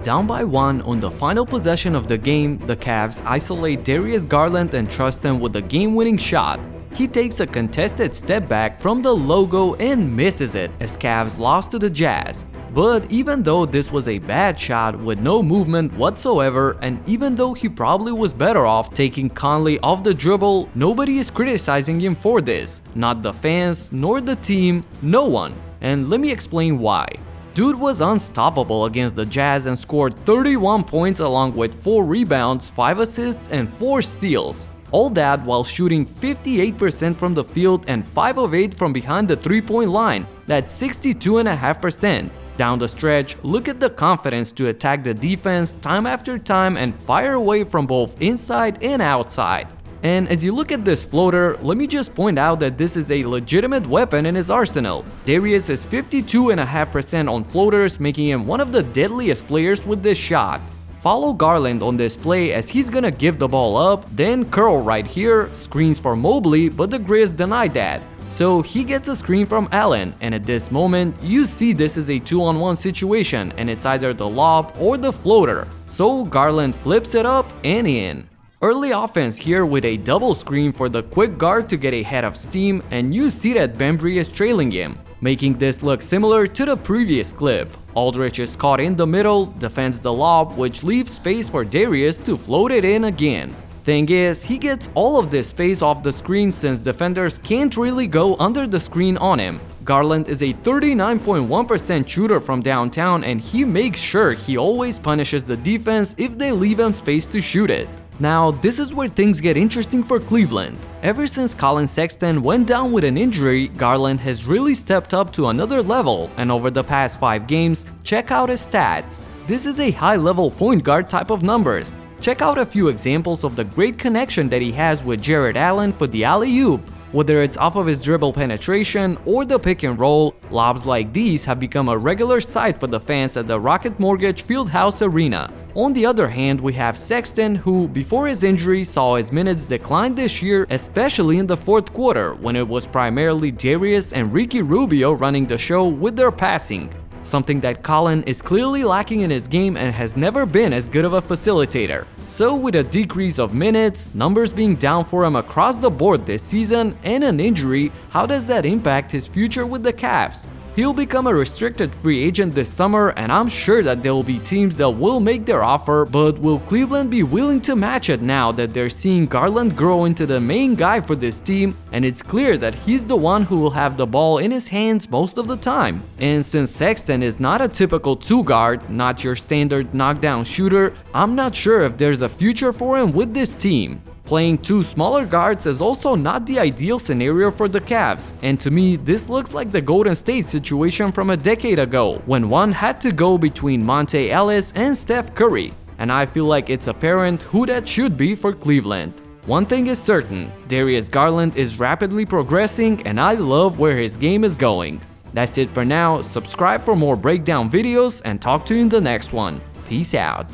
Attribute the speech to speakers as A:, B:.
A: Down by 1 on the final possession of the game, the Cavs isolate Darius Garland and trust him with the game-winning shot. He takes a contested step back from the logo and misses it as Cavs lost to the Jazz. But even though this was a bad shot with no movement whatsoever, and even though he probably was better off taking Conley off the dribble, nobody is criticizing him for this. Not the fans, nor the team, no one. And let me explain why. Dude was unstoppable against the Jazz and scored 31 points along with 4 rebounds, 5 assists, and 4 steals. All that while shooting 58% from the field and 5 of 8 from behind the 3-point line. That's 62.5%. Down the stretch, look at the confidence to attack the defense time after time and fire away from both inside and outside. And as you look at this floater, let me just point out that this is a legitimate weapon in his arsenal. Darius is 52.5% on floaters, making him one of the deadliest players with this shot. Follow Garland on this play as he's gonna give the ball up, then curl right here, screens for Mobley, but the Grizz denied that. So he gets a screen from Allen, and at this moment, you see this is a 2-on-1 situation and it's either the lob or the floater. So Garland flips it up and in. Early offense here with a double screen for the quick guard to get a head of steam, and you see that Bembry is trailing him, making this look similar to the previous clip. Aldridge is caught in the middle, defends the lob, which leaves space for Darius to float it in again. Thing is, he gets all of this space off the screen since defenders can't really go under the screen on him. Garland is a 39.1% shooter from downtown, and he makes sure he always punishes the defense if they leave him space to shoot it. Now, this is where things get interesting for Cleveland. Ever since Collin Sexton went down with an injury, Garland has really stepped up to another level, and over the past 5 games, check out his stats. This is a high-level point guard type of numbers. Check out a few examples of the great connection that he has with Jarrett Allen for the alley-oop. Whether it's off of his dribble penetration or the pick and roll, lobs like these have become a regular sight for the fans at the Rocket Mortgage Fieldhouse Arena. On the other hand, we have Sexton, who before his injury saw his minutes decline this year, especially in the 4th quarter when it was primarily Darius and Ricky Rubio running the show with their passing. Something that Collin is clearly lacking in his game and has never been as good of a facilitator. So with a decrease of minutes, numbers being down for him across the board this season, and an injury, how does that impact his future with the Cavs? He'll become a restricted free agent this summer, and I'm sure that there will be teams that will make their offer, but will Cleveland be willing to match it now that they're seeing Garland grow into the main guy for this team, and it's clear that he's the one who will have the ball in his hands most of the time? And since Sexton is not a typical 2-guard, not your standard knockdown shooter, I'm not sure if there's a future for him with this team. Playing 2 smaller guards is also not the ideal scenario for the Cavs, and to me this looks like the Golden State situation from a decade ago, when one had to go between Monte Ellis and Steph Curry, and I feel like it's apparent who that should be for Cleveland. One thing is certain, Darius Garland is rapidly progressing and I love where his game is going. That's it for now, subscribe for more breakdown videos and talk to you in the next one. Peace out.